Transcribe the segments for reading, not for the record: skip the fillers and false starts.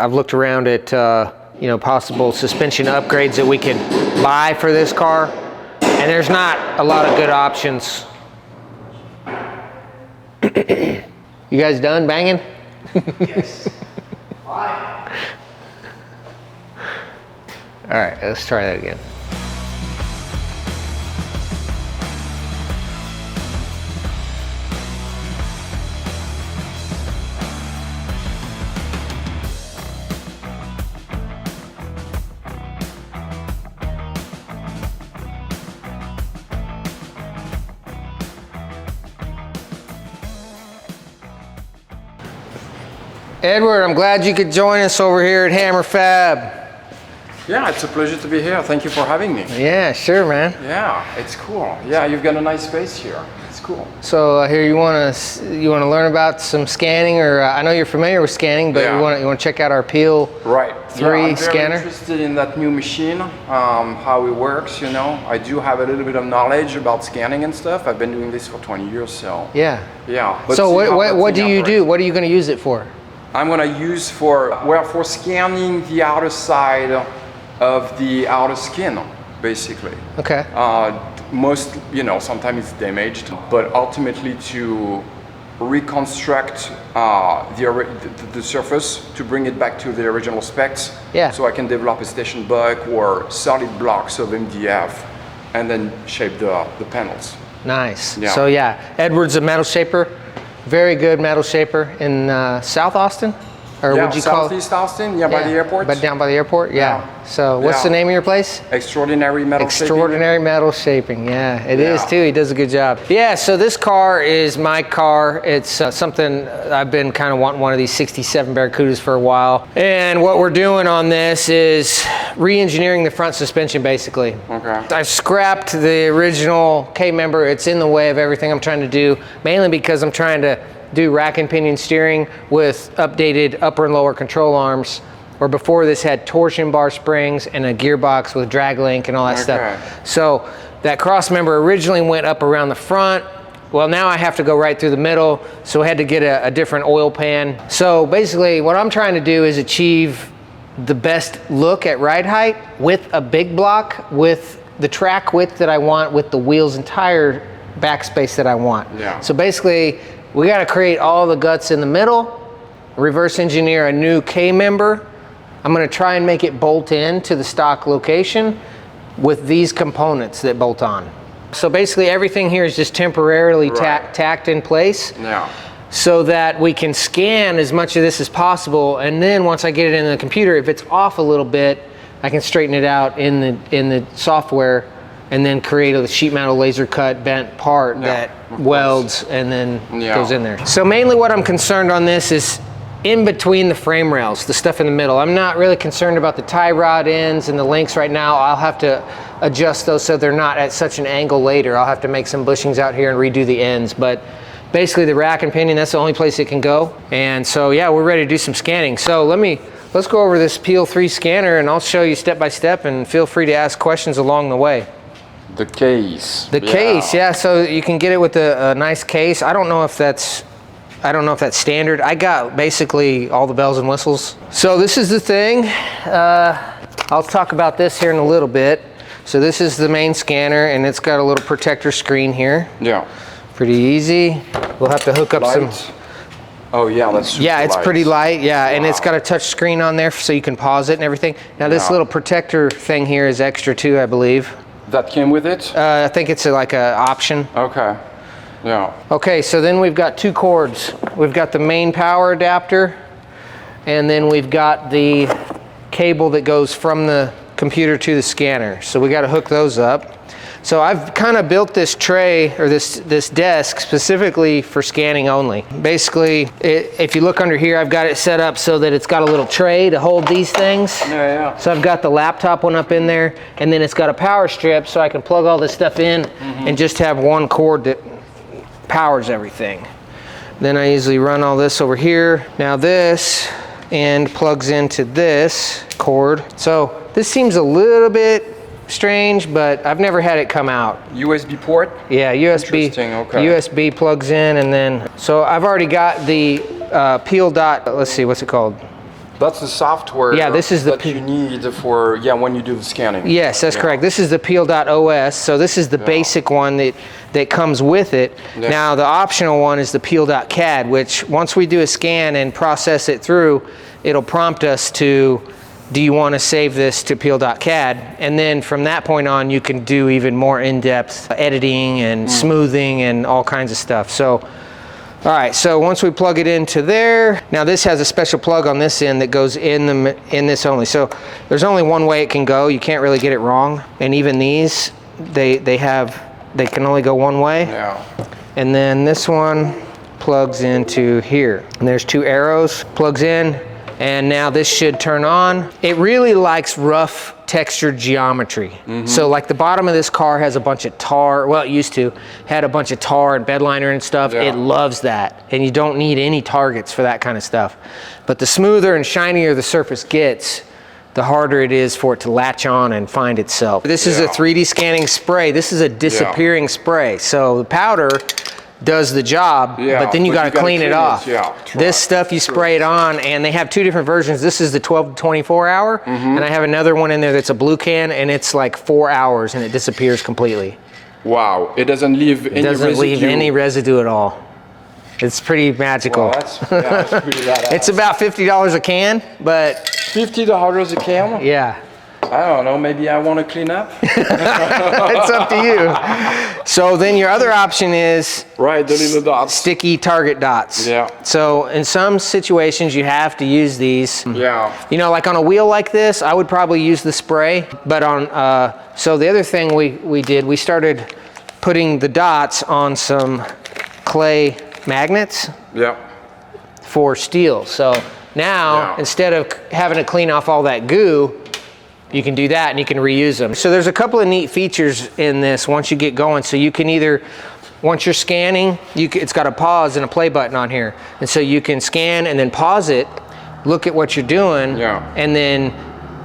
I've looked around at you know, possible suspension upgrades that we could buy for this car, and there's not a lot of good options. You guys done banging? Yes. Bye. All right, let's try that again. Edward, I'm glad you could join us over here at Hammer Fab. Yeah, it's a pleasure to be here. Thank you for having me. Yeah, sure, man. Yeah, it's cool. Yeah, you've got a nice space here. It's cool. So here you want to learn about some scanning, or I know you're familiar with scanning, but Yeah. you want to check out our Peel Right. 3 I'm scanner. very interested in that new machine, how it works. You know, I do have a little bit of knowledge about scanning and stuff. I've been doing this for 20 years, so Yeah. yeah. So what do you do? What are you going to use it for? I'm going to use for scanning the outer side of the outer skin, basically. Okay. Most, you know, sometimes it's damaged, but ultimately to reconstruct the surface to bring it back to the original specs. Yeah. So I can develop a station buck or solid blocks of MDF and then shape the panels. Nice. Yeah. So yeah, Edward's a metal shaper. Very good metal shaper in South Austin? Or Yeah, would you call it? Southeast Austin, yeah, by the airport. But down by the airport? Yeah. Yeah. So what's Yeah. the name of your place? Extraordinary Metal Extraordinary Metal Shaping. Yeah, it is Yeah. too. He does a good job. Yeah, so this car is my car. It's something I've been kind of wanting one of these 67 Barracudas for a while. And what we're doing on this is re-engineering the front suspension basically. Okay. I scrapped the original K-member. It's in the way of everything I'm trying to do, mainly because I'm trying to do rack and pinion steering with updated upper and lower control arms, where before this had torsion bar springs and a gearbox with drag link and all that stuff. So that cross member originally went up around the front. Well, now I have to go right through the middle, so I had to get a different oil pan. So basically what I'm trying to do is achieve the best look at ride height with a big block, with the track width that I want, with the wheels and tire backspace that I want. Yeah. So basically, we got to create all the guts in the middle, reverse engineer a new K-member. I'm going to try and make it bolt in to the stock location with these components that bolt on. So basically everything here is just temporarily tacked in place. Yeah. So that we can scan as much of this as possible, and then once I get it in the computer, if it's off a little bit, I can straighten it out in the software, and then create a sheet metal laser cut bent part that welds and then goes in there. So mainly what I'm concerned on this is in between the frame rails, the stuff in the middle. I'm not really concerned about the tie rod ends and the links right now. I'll have to adjust those so they're not at such an angle later. I'll have to make some bushings out here and redo the ends, but basically the rack and pinion, that's the only place it can go. And so yeah, we're ready to do some scanning. So let's go over this Peel 3 scanner, and I'll show you step by step, and feel free to ask questions along the way. The case. The case, yeah. So you can get it with a nice case. I don't know if that's standard. I got basically all the bells and whistles. So this is the thing. I'll talk about this here in a little bit. So this is the main scanner, and it's got a little protector screen here. Yeah. Pretty easy. We'll have to hook up some. Oh yeah, that's super yeah, it's light. pretty light. Yeah, and it's got a touch screen on there so you can pause it and everything. Now this little protector thing here is extra too, I believe. That came with it? I think it's like a option. Okay. Yeah. Okay, so then we've got two cords. We've got the main power adapter, and then we've got the cable that goes from the computer to the scanner. So we got to hook those up. So I've kind of built this tray, or this desk specifically for scanning only. Basically, if you look under here, I've got it set up so that it's got a little tray to hold these things. Yeah. So I've got the laptop one up in there, and then it's got a power strip so I can plug all this stuff in and just have one cord that powers everything. Then I usually run all this over here. Now this end plugs into this cord. So this seems a little bit strange, but I've never had it come out. USB port? Yeah, USB. Interesting, okay. USB plugs in, and then, so I've already got the Peel dot, let's see, what's it called? That's the software. Yeah, this is the that you need for when you do the scanning. Yes, that's correct. This is the peel.os. So this is the basic one that comes with it. Yeah. Now the optional one is the peel.cad, which once we do a scan and process it through, it'll prompt us to, do you want to save this to peel.cad? And then from that point on, you can do even more in-depth editing and smoothing and all kinds of stuff. So, all right, so once we plug it into there, now this has a special plug on this end that goes in this only. So there's only one way it can go. You can't really get it wrong. And even these, they can only go one way. Yeah. And then this one plugs into here. And there's two arrows, plugs in, and now this should turn on. It really likes rough textured geometry. So like the bottom of this car has a bunch of tar, well it used to, had a bunch of tar and bed liner and stuff. Yeah. It loves that. And you don't need any targets for that kind of stuff. But the smoother and shinier the surface gets, the harder it is for it to latch on and find itself. This is a 3D scanning spray. This is a disappearing spray. So the powder does the job, but then you got to clean it off. This stuff you spray it on, and they have two different versions. This is the 12 to 24 hour, and I have another one in there that's a blue can, and it's like 4 hours and it disappears completely. Wow, it doesn't leave any residue. It doesn't leave any residue at all. It's pretty magical. Wow, that's pretty badass. It's about $50 a can, but $50 a can? yeah. I don't know, maybe I want to clean up. It's up to you. So then your other option is the little dots. Sticky target dots. Yeah. So in some situations you have to use these. Yeah. You know, like on a wheel like this, I would probably use the spray. But on, so the other thing we did, we started putting the dots on some clay magnets. Yeah. For steel. So now instead of having to clean off all that goo, you can do that and you can reuse them. So there's a couple of neat features in this once you get going. So you can either, once you're scanning, it's got a pause and a play button on here. And so you can scan and then pause it, look at what you're doing, and then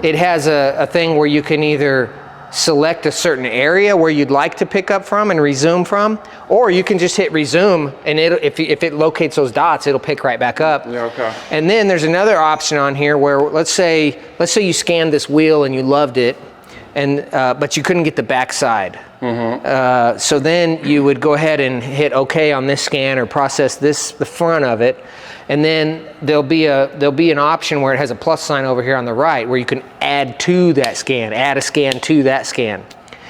it has a thing where you can either select a certain area where you'd like to pick up from and resume from, or you can just hit resume and if it locates those dots, it'll pick right back up. Yeah, okay. And then there's another option on here where let's say you scanned this wheel and you loved it, and but you couldn't get the back side. So then you would go ahead and hit OK on this scan or process the front of it. And then there'll be an option where it has a plus sign over here on the right where you can add to that scan, add a scan to that scan.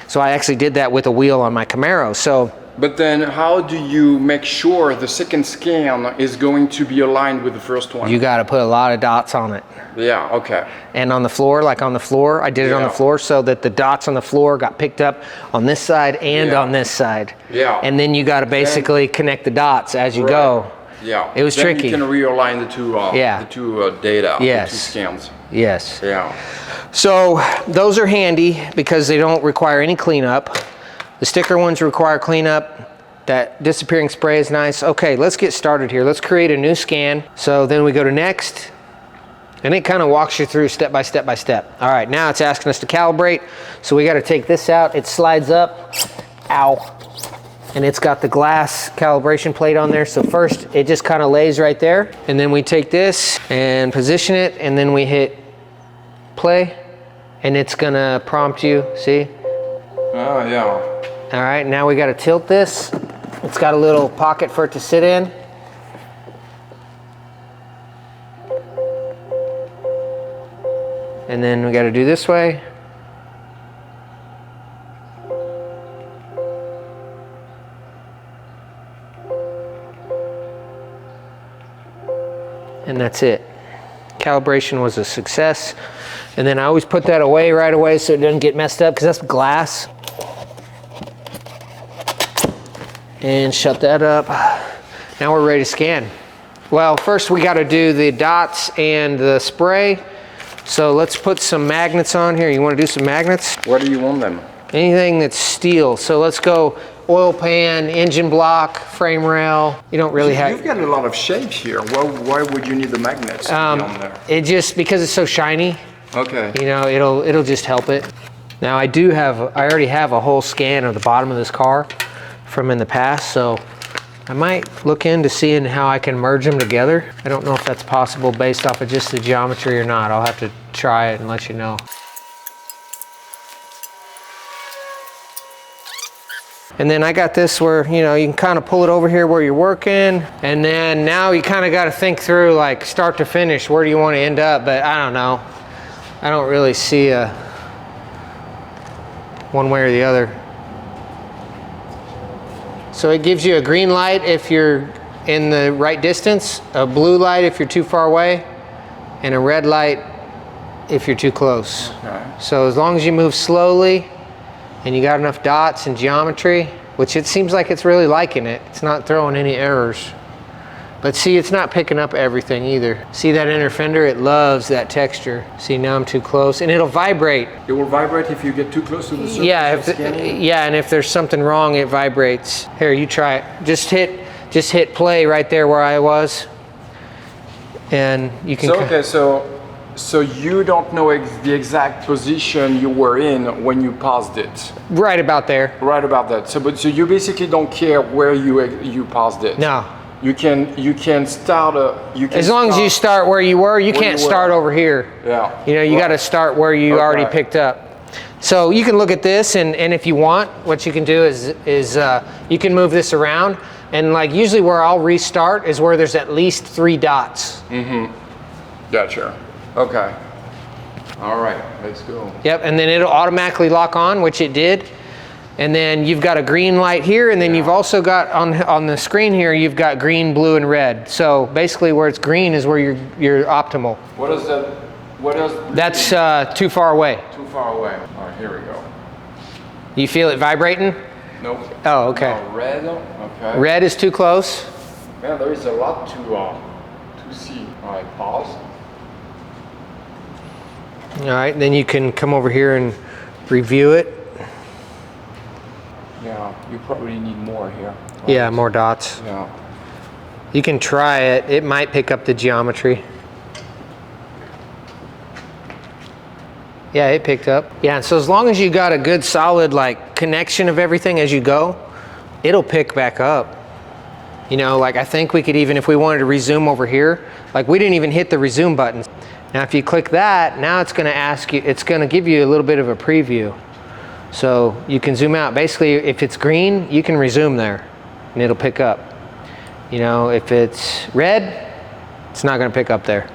So I actually did that with a wheel on my Camaro. So. But then how do you make sure the second scan is going to be aligned with the first one? You got to put a lot of dots on it. Yeah, okay. And on the floor, like on the floor, I did it on the floor so that the dots on the floor got picked up on this side and on this side. Yeah. And then you got to basically connect the dots as you go. Yeah. It was then tricky. You can realign the two data, the two scans. Yes. Yeah. So those are handy because they don't require any cleanup. The sticker ones require cleanup. That disappearing spray is nice. Okay, let's get started here. Let's create a new scan. So then we go to next, and it kind of walks you through step by step by step. All right, now it's asking us to calibrate. So we got to take this out. It slides up. Ow. And it's got the glass calibration plate on there. So first it just kind of lays right there. And then we take this and position it, and then we hit play, and it's gonna prompt you, see? Oh, yeah. All right, now we gotta tilt this. It's got a little pocket for it to sit in. And then we gotta do this way. And that's it. Calibration was a success. And then I always put that away right away so it doesn't get messed up, because that's glass. And shut that up. Now we're ready to scan. Well, first we got to do the dots and the spray. So let's put some magnets on here. You want to do some magnets? Where do you want them? Anything that's steel. So let's go oil pan, engine block, frame rail. You don't really have. You've got a lot of shapes here. Why would you need the magnets to be on there? It just, because it's so shiny. Okay. You know, it'll just help it. Now I already have a whole scan of the bottom of this car from in the past. So I might look into seeing how I can merge them together. I don't know if that's possible based off of just the geometry or not. I'll have to try it and let you know. And then I got this where, you know, you can kind of pull it over here where you're working. And then now you kind of got to think through, like, start to finish, where do you want to end up? But I don't know. I don't really see a one way or the other. So it gives you a green light if you're in the right distance, a blue light if you're too far away, and a red light if you're too close. Okay. So as long as you move slowly and you got enough dots and geometry, which it seems like it's really liking it. It's not throwing any errors. But see, it's not picking up everything either. See that inner fender? It loves that texture. See, now I'm too close, and it'll vibrate. It will vibrate if you get too close to the surface. Yeah, and if there's something wrong, it vibrates. Here, you try it. Just hit play right there where I was, and you can. So okay, so you don't know the exact position you were in when you paused it. Right about there. Right about that. So you basically don't care where you paused it. No. You can start as long as you start where you were, you can't start over here. Yeah. You know, you got to start where you already picked up. So you can look at this, and if you want, what you can do is you can move this around, and like usually where I'll restart is where there's at least 3 dots. Mm-hmm. Gotcha. Okay. All right, let's go. Yep, and then it'll automatically lock on, which it did. And then you've got a green light here, and then you've also got on the screen here, you've got green, blue, and red. So basically where it's green is where you're optimal. What is that? What else? That's too far away. Too far away. All right, here we go. You feel it vibrating? Nope. Oh, okay. No, red. Okay. Red is too close. Man, there is a lot to see. All right, pause. All right, then you can come over here and review it. Yeah, you probably need more here. Right? Yeah, more dots. Yeah. You can try it. It might pick up the geometry. Yeah, it picked up. Yeah, so as long as you got a good solid like connection of everything as you go, it'll pick back up. You know, like I think we could even, if we wanted to resume over here, like we didn't even hit the resume button. Now if you click that, now it's gonna ask you, it's gonna give you a little bit of a preview. So you can zoom out. Basically, if it's green, you can resume there and it'll pick up. You know, if it's red, it's not gonna pick up there.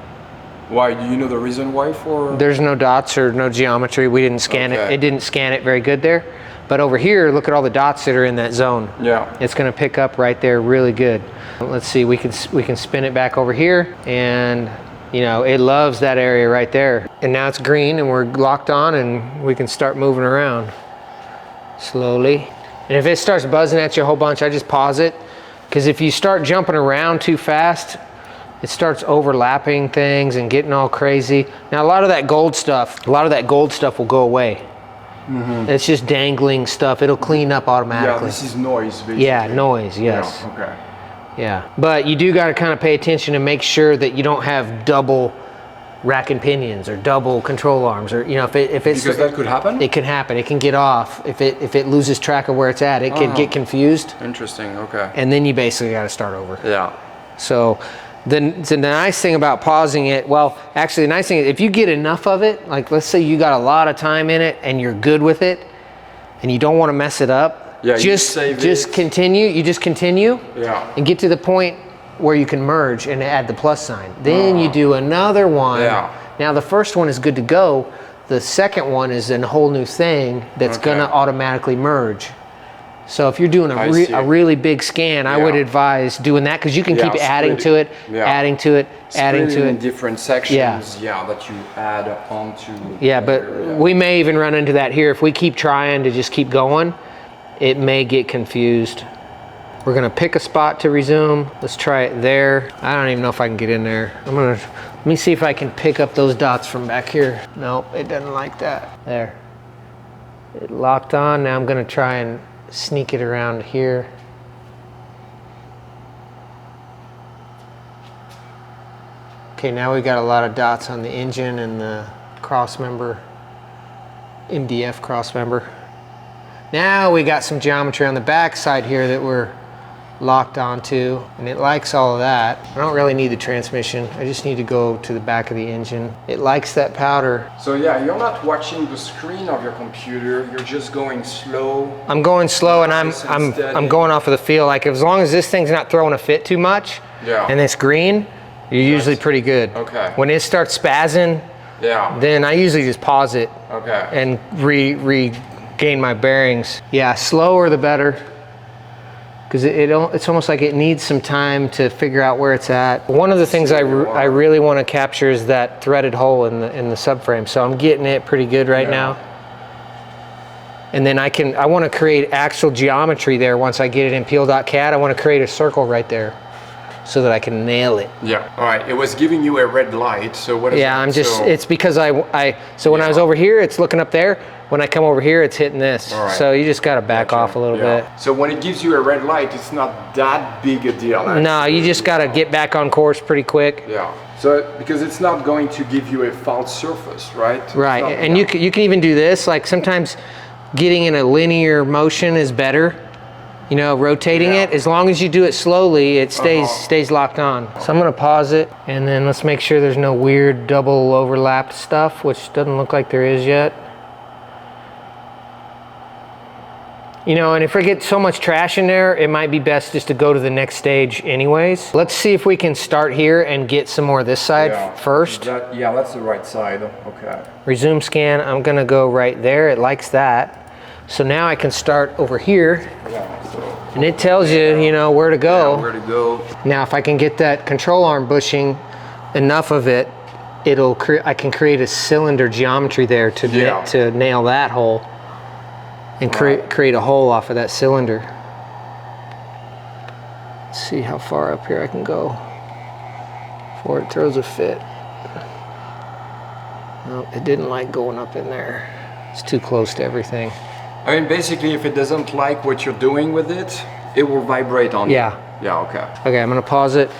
Why? Do you know the reason why for? There's no dots or no geometry. We didn't scan it. It didn't scan it very good there. But over here, look at all the dots that are in that zone. Yeah. It's gonna pick up right there really good. Let's see, we can spin it back over here, and you know, it loves that area right there. And now it's green and we're locked on and we can start moving around slowly. And if it starts buzzing at you a whole bunch, I just pause it. Because if you start jumping around too fast, it starts overlapping things and getting all crazy. Now a lot of that gold stuff will go away. Mm-hmm. It's just dangling stuff. It'll clean up automatically. Yeah, this is noise basically. Yeah, noise, yes. Yeah, okay. Yeah, but you do got to kind of pay attention and make sure that you don't have double rack and pinions or double control arms, or you know, if it's because that could happen. It can happen. It can get off if it loses track of where it's at. It can get confused. Interesting. Okay. And then you basically got to start over. Yeah. So the nice thing about pausing it, well, actually the nice thing is if you get enough of it, like let's say you got a lot of time in it and you're good with it, and you don't want to mess it up. Yeah, just continue. You just continue. Yeah. And get to the point where you can merge and add the plus sign. Then you do another one. Yeah. Now the first one is good to go. The second one is a whole new thing that's gonna automatically merge. So if you're doing a really big scan, I would advise doing that because you can keep adding to it, adding to it, adding to it. In different sections, that you add onto. Yeah, but we may even run into that here. If we keep trying to just keep going, it may get confused. We're gonna pick a spot to resume. Let's try it there. I don't even know if I can get in there. Let me see if I can pick up those dots from back here. Nope, it doesn't like that. There. It locked on. Now I'm gonna try and sneak it around here. Okay, now we got a lot of dots on the engine and the cross member, MDF cross member. Now we got some geometry on the back side here that we're locked onto, and it likes all of that. I don't really need the transmission. I just need to go to the back of the engine. It likes that powder. So yeah, you're not watching the screen of your computer. You're just going slow. I'm going slow, and I'm going off of the feel. Like as long as this thing's not throwing a fit too much, and it's green, you're usually pretty good. Okay. When it starts spazzing, then I usually just pause it. Okay. And regain my bearings. Yeah, slower the better. Because it's almost like it needs some time to figure out where it's at. One of the things I really want to capture is that threaded hole in the subframe. So I'm getting it pretty good right now. And then I want to create actual geometry there once I get it in peel.cad. I want to create a circle right there so that I can nail it. Yeah. All right. It was giving you a red light. So what is Yeah, it? I'm just, it's because so when I was over here, it's looking up there. When I come over here, it's hitting this. All right. So you just got to back off a little bit. So when it gives you a red light, it's not that big a deal. Actually. No, you just got to get back on course pretty quick. Yeah. So because it's not going to give you a foul surface, right? Right. And you can even do this. Like sometimes getting in a linear motion is better. You know, rotating it. As long as you do it slowly, it stays locked on. So I'm going to pause it, and then let's make sure there's no weird double overlapped stuff, which doesn't look like there is yet. You know, and if we get so much trash in there, it might be best just to go to the next stage anyways. Let's see if we can start here and get some more of this side first. That's the right side. Okay. Resume scan. I'm going to go right there. It likes that. So now I can start over here. And it tells you, you know, where to go. Where to go. Now, if I can get that control arm bushing enough of it, I can create a cylinder geometry there to nail that hole and create a hole off of that cylinder. Let's see how far up here I can go before it throws a fit. No, it didn't like going up in there. It's too close to everything. I mean, basically, if it doesn't like what you're doing with it, it will vibrate on you. Yeah, okay. Okay, I'm gonna pause it.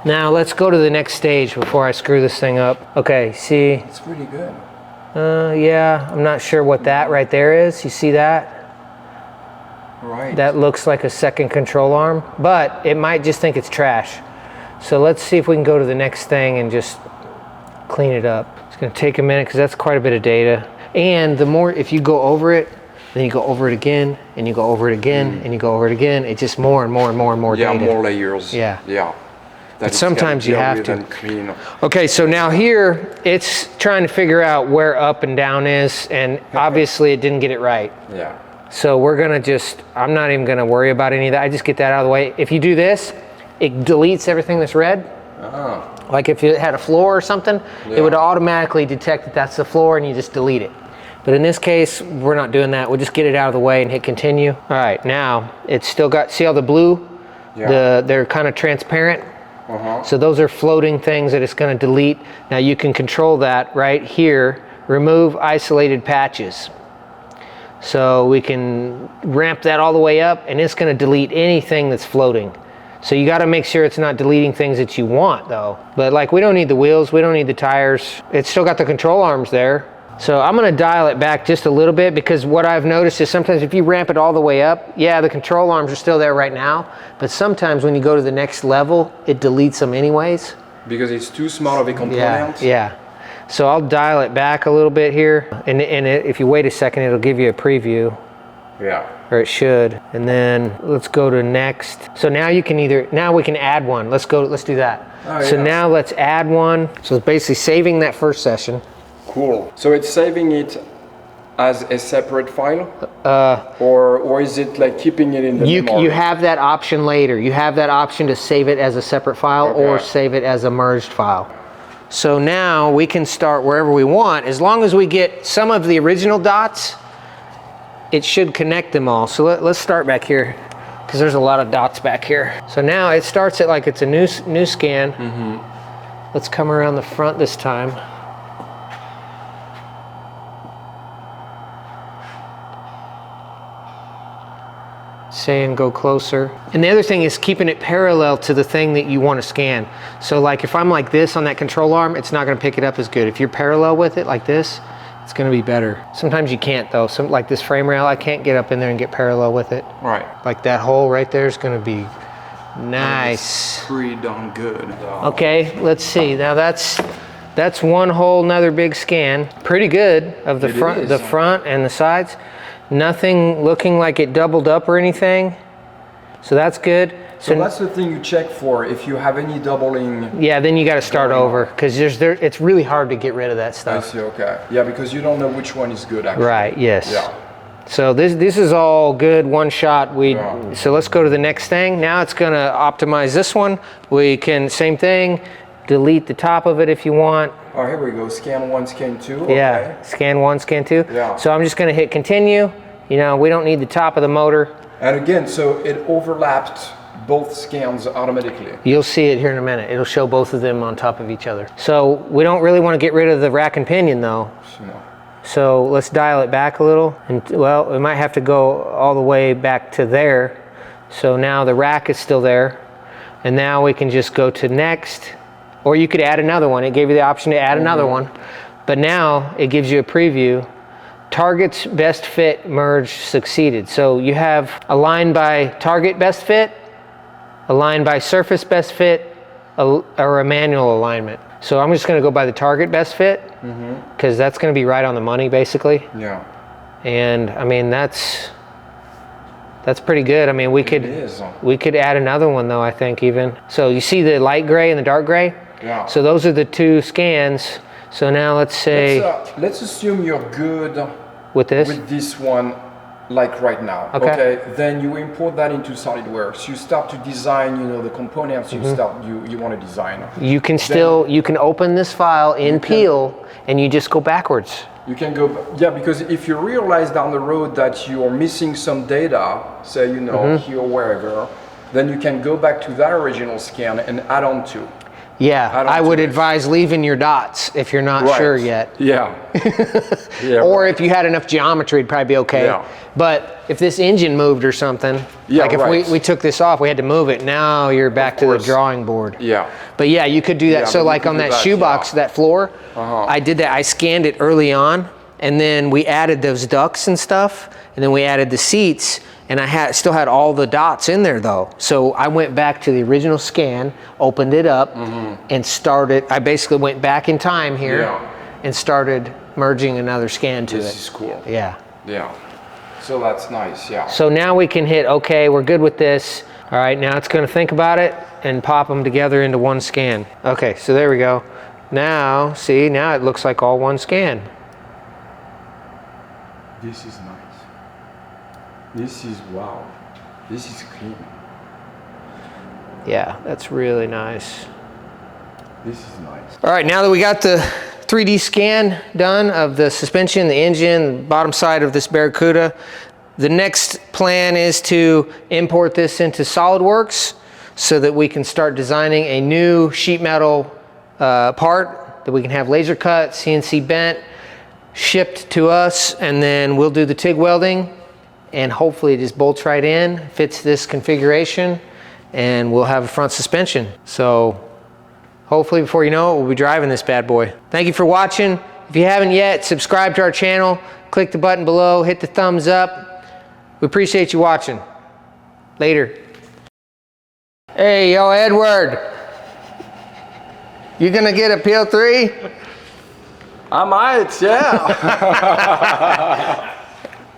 Now let's go to the next stage before I screw this thing up. Okay, see? It's pretty good. Yeah, I'm not sure what that right there is. You see that? Right. That looks like a second control arm, but it might just think it's trash. So let's see if we can go to the next thing and just clean it up. It's gonna take a minute because that's quite a bit of data. And the more, if you go over it, then you go over it again, and you go over it again, and you go over it again. It's just more and more and more and more data. Yeah, more layers. Yeah. Yeah. But sometimes you have to. Okay, so now here, it's trying to figure out where up and down is, and obviously it didn't get it right. Yeah. So we're gonna I'm not even gonna worry about any of that. I just get that out of the way. If you do this, it deletes everything that's red. Like if it had a floor or something, it would automatically detect that that's the floor and you just delete it. But in this case, we're not doing that. We'll just get it out of the way and hit continue. All right, now it's still got, see all the blue? They're kind of transparent. So those are floating things that it's gonna delete. Now you can control that right here, remove isolated patches. So we can ramp that all the way up and it's gonna delete anything that's floating. So you gotta make sure it's not deleting things that you want though. But like we don't need the wheels, we don't need the tires. It's still got the control arms there. So I'm gonna dial it back just a little bit because what I've noticed is sometimes if you ramp it all the way up, yeah, the control arms are still there right now, but sometimes when you go to the next level, it deletes them anyways. Because it's too small of a component? Yeah. So I'll dial it back a little bit here, and if you wait a second, it'll give you a preview. Yeah. Or it should. And then let's go to next. So now you can now we can add one. Let's do that. So now let's add one. So it's basically saving that first session. Cool. So it's saving it as a separate file? Or is it like keeping it in the memory? You have that option later. You have that option to save it as a separate file or save it as a merged file. So now we can start wherever we want. As long as we get some of the original dots, it should connect them all. So let's start back here because there's a lot of dots back here. So now it starts it like it's a new scan. Let's come around the front this time. Saying go closer. And the other thing is keeping it parallel to the thing that you want to scan. So like if I'm like this on that control arm, it's not going to pick it up as good. If you're parallel with it like this, It's gonna be better. Sometimes you can't though. Like this frame rail, I can't get up in there and get parallel with it. Right. Like that hole right there is gonna be nice. Pretty darn good. Okay, let's see. Now that's one whole nother big scan. Pretty good of the front and the sides. Nothing looking like it doubled up or anything. So that's good. So that's the thing you check for. If you have any doubling. Yeah, then you got to start over because it's really hard to get rid of that stuff. I see. Okay. Yeah, because you don't know which one is good actually. Right. Yes. Yeah. So this is all good, one shot. So let's go to the next thing. Now it's going to optimize this one. We can, same thing, delete the top of it if you want. Oh, here we go. Scan 1, scan 2. Yeah, Okay. scan 1, scan 2. Yeah. So I'm just going to hit continue. You know, we don't need the top of the motor. And again, so it overlapped both scans automatically. You'll see it here in a minute. It'll show both of them on top of each other. So we don't really want to get rid of the rack and pinion though. No. So let's dial it back a little. And well, we might have to go all the way back to there. So now the rack is still there. And now we can just go to next. Or you could add another one. It gave you the option to add another one. But now it gives you a preview. Target's best fit merge succeeded. So you have a line by target best fit, a line by surface best fit, or a manual alignment. So I'm just going to go by the target best fit because that's going to be right on the money basically. Yeah. And I mean that's pretty good. I mean we could add another one though, I think even. So you see the light gray and the dark gray? Yeah. So those are the two scans. So now let's say let's assume you're good with this one like right now. Okay. Then you import that into SolidWorks. You start to design, you know, the components you want to design. You can you can open this file in Peel and you just go backwards. You can go, yeah, because if you realize down the road that you're missing some data, say, you know, here or wherever, then you can go back to that original scan and add on to. Yeah, I would advise leaving your dots if you're not sure yet. Yeah. Or if you had enough geometry, it'd probably be okay. Yeah. But if this engine moved or something, like if we took this off, we had to move it, now you're back to the drawing board. Yeah. But yeah, you could do that. So like on that shoebox, that floor, I did that. I scanned it early on, and then we added those ducts and stuff, and then we added the seats, and I still had all the dots in there though. So I went back to the original scan, opened it up, and started, I basically went back in time here and started merging another scan to it. This is cool. Yeah. Yeah. So that's nice, yeah. So now we can hit, okay, we're good with this. All right, now it's gonna think about it and pop them together into one scan. Okay, so there we go. Now, see, now it looks like all one scan. This is nice. This is, wow. This is clean. Yeah, that's really nice. This is nice. All right, now that we got the 3D scan done of the suspension, the engine, bottom side of this Barracuda, the next plan is to import this into SolidWorks so that we can start designing a new sheet metal part that we can have laser cut, CNC bent, shipped to us, and then we'll do the TIG welding, and hopefully it just bolts right in, fits this configuration, and we'll have a front suspension. So hopefully before you know it, we'll be driving this bad boy. Thank you for watching. If you haven't yet, subscribe to our channel, click the button below, hit the thumbs up. We appreciate you watching. Later. Hey, yo, Edward. You gonna get a PL3? I might, yeah.